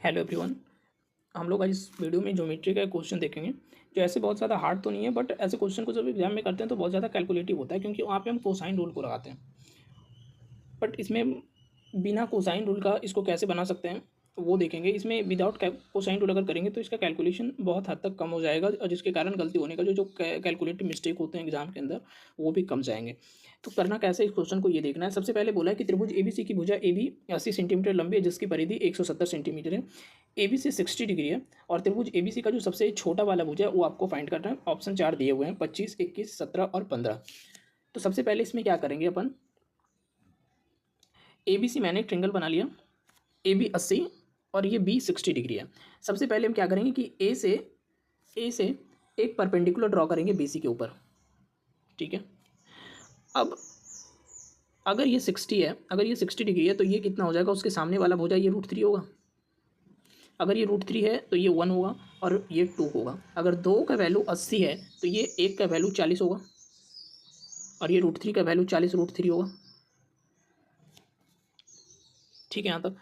Hello everyone. हम लोग आज इस वीडियो में ज्योमेट्री का क्वेश्चन देखेंगे जो ऐसे बहुत ज़्यादा हार्ड तो नहीं है, बट ऐसे क्वेश्चन को जब एग्जाम में करते हैं तो बहुत ज़्यादा कैलकुलेटिव होता है, क्योंकि वहाँ पे हम कोसाइन रूल को लगाते हैं। बट इसमें बिना कोसाइन रूल का इसको कैसे बना सकते हैं वो देखेंगे। इसमें विदाउट कोसाइन रूल अगर करेंगे तो इसका कैलकुलेशन बहुत हद तक कम हो जाएगा, और जिसके कारण गलती होने का जो कैलकुलेटिव मिस्टेक होते हैं एग्जाम के अंदर वो भी कम जाएंगे। तो करना कैसे, इस क्वेश्चन को ये देखना है। सबसे पहले बोला है कि त्रिभुज एबीसी की भुजा AB 80 सेंटीमीटर लंबी है, जिसकी परिधि 170 सेंटीमीटर है। ABC 60 डिग्री है, और त्रिभुज ABC का जो सबसे छोटा वाला भुजा है वो आपको फाइंड करना है। ऑप्शन 4 दिए हुए हैं, 25, 21, 17 और 15। तो सबसे पहले इसमें क्या करेंगे अपन, ABC मैंने एक ट्रिंगल बना लिया, AB 80 और ये B 60 डिग्री है। सबसे पहले हम क्या करेंगे कि ए से एक परपेंडिकुलर ड्रॉ करेंगे BC के ऊपर, ठीक है। अब अगर ये 60 है, अगर ये 60 डिग्री है तो ये कितना हो जाएगा, उसके सामने वाला भुजा ये √3 होगा। अगर ये √3 है तो ये 1 होगा और ये 2 होगा। अगर 2 का वैल्यू 80 है तो ये 1 का वैल्यू 40 होगा, और ये √3 का वैल्यू 40 √3 होगा, ठीक है यहाँ तक।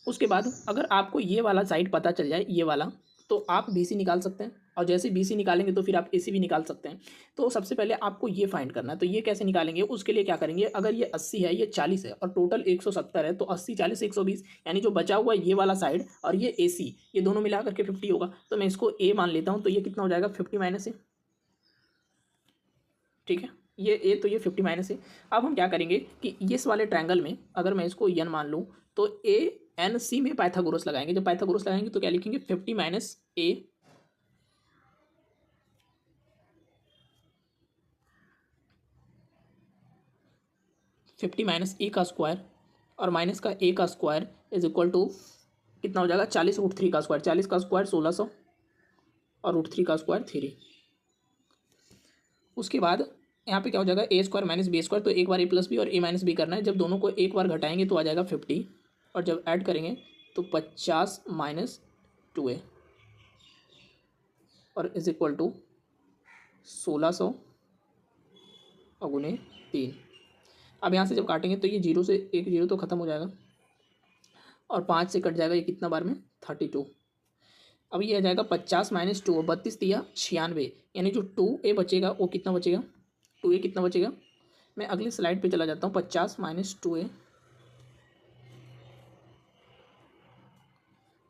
उसके बाद अगर आपको ये वाला साइड पता चल जाए, ये वाला, तो आप BC निकाल सकते हैं, और जैसे BC निकालेंगे तो फिर आप AC भी निकाल सकते हैं। तो सबसे पहले आपको ये फाइंड करना है। तो ये कैसे निकालेंगे, उसके लिए क्या करेंगे, अगर ये 80 है, ये 40 है और टोटल 170 है, तो 80 40 120, यानी जो बचा हुआ है ये वाला साइड और ये AC, ये दोनों मिला करके 50 होगा। तो मैं इसको A मान लेता हूँ। तो ये कितना हो जाएगा, 50 - A, ठीक है। ये A, तो ये 50 - A। अब हम क्या करेंगे कि इस वाले ट्रायंगल में अगर मैं इसको n मान लूँ तो ANC में पाइथागोरस लगाएंगे। जब पाइथागोरस लगाएंगे तो क्या लिखेंगे, 50 - A 50 - A का स्क्वायर और माइनस का A का स्क्वायर इज इक्वल टू कितना हो जाएगा, 40 √3 का स्क्वायर। 40 का स्क्वायर 1600 और √3 का स्क्वायर 3। उसके बाद यहाँ पे क्या हो जाएगा, A² - B²। तो एक बार A + B और A - B करना है। जब दोनों को एक बार घटाएंगे तो आ जाएगा 50, और जब ऐड करेंगे तो 50 - 2A और इज इक्वल टू 1600 और गुने 3। अब यहाँ से जब काटेंगे तो ये 0 से 1 0 तो ख़त्म हो जाएगा, और 5 से कट जाएगा ये कितना बार में, 32। अब ये आ जाएगा 50 - 2, 32 दिया 96, यानी जो 2A बचेगा वो कितना बचेगा, 2A कितना बचेगा। मैं अगली स्लाइड पे चला जाता हूँ। 50 - 2A,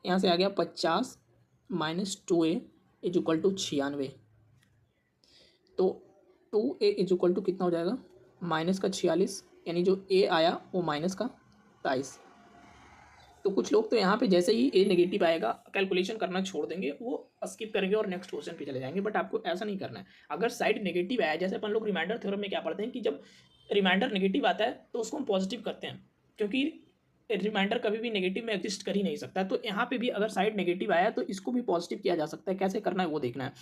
यहाँ से आ गया 50 - 2A इज इक्वल टू 96। तो 2A इज इक्वल टू कितना हो जाएगा, माइनस का 46, यानी जो A आया वो माइनस का 23। तो कुछ लोग तो यहाँ पे जैसे ही A नेगेटिव आएगा कैलकुलेशन करना छोड़ देंगे, वो स्किप करेंगे और नेक्स्ट क्वेश्चन पे चले जाएंगे। बट आपको ऐसा नहीं करना है। अगर साइड नेगेटिव आया, जैसे अपन लोग रिमाइंडर थ्योरम में क्या पढ़ते हैं कि जब रिमाइंडर नेगेटिव आता है तो उसको हम पॉजिटिव करते हैं, क्योंकि रिमाइंडर कभी भी नेगेटिव में एग्जिस्ट कर ही नहीं सकता। तो यहाँ पे भी अगर साइड नेगेटिव आया तो इसको भी पॉजिटिव किया जा सकता है। कैसे करना है वो देखना है।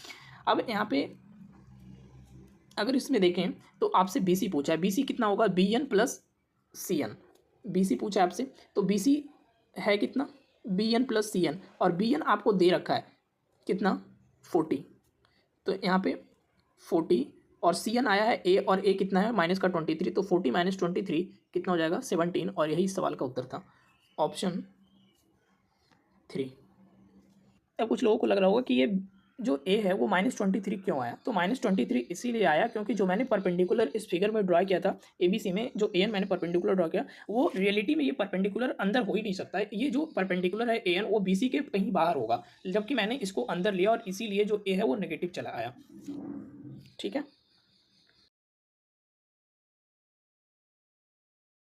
अब यहाँ पे अगर इसमें देखें तो आपसे BC पूछा है। BC कितना होगा, BN + CN। BC पूछा है आपसे, तो BC है कितना, BN + CN, और BN आपको दे रखा है कितना, 40। तो यहाँ पे 40 और CN आया है A, और A कितना है, माइनस का 23। तो 40 - 23 कितना हो जाएगा, 17। और यही सवाल का उत्तर था, ऑप्शन 3। अब कुछ लोगों को लग रहा होगा कि ये जो A है वो -23 क्यों आया। तो -23 इसीलिए आया क्योंकि जो मैंने परपेंडिकुलर इस फिगर में ड्रॉ किया था ABC में, जो AN मैंने परपेंडिकुलर ड्रॉ किया, वो रियलिटी में ये परपेंडिकुलर अंदर हो ही नहीं सकता है। ये जो परपेंडिकुलर है AN वो BC के कहीं बाहर होगा, जबकि मैंने इसको अंदर लिया और इसीलिए जो A है वो नेगेटिव चला आया, ठीक है।